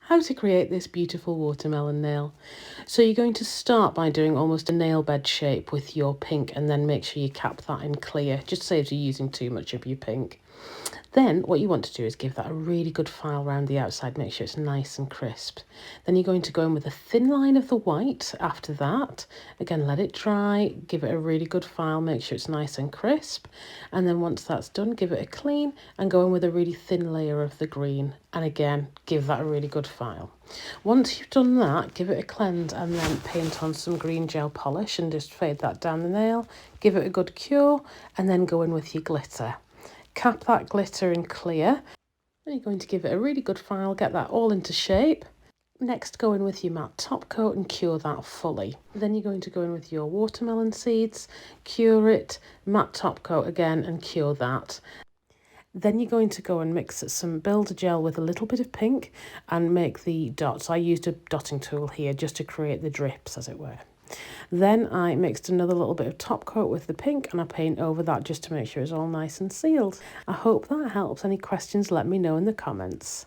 how to create this beautiful watermelon nail. So you're going to start by doing almost a nail bed shape with your pink, and then make sure you cap that in clear, just saves you using too much of your pink. Then what you want to do is give that a really good file around the outside, make sure it's nice and crisp. Then you're going to go in with a thin line of the white after that. Again, let it dry, give it a really good file, make sure it's nice and crisp. And then once that's done, give it a clean and go in with a really thin layer of the green. And again, give that a really good file. Once you've done that, give it a cleanse and then paint on some green gel polish and just fade that down the nail. Give it a good cure and then go in with your glitter. Cap that glitter in clear. Then you're going to give it a really good file, get that all into shape. Next, go in with your matte top coat and cure that fully. Then you're going to go in with your watermelon seeds, cure it, matte top coat again and cure that. Then you're going to go and mix some builder gel with a little bit of pink and make the dots. I used a dotting tool here just to create the drips, as it were. Then I mixed another little bit of top coat with the pink and I paint over that just to make sure it's all nice and sealed. I hope that helps. Any questions, let me know in the comments.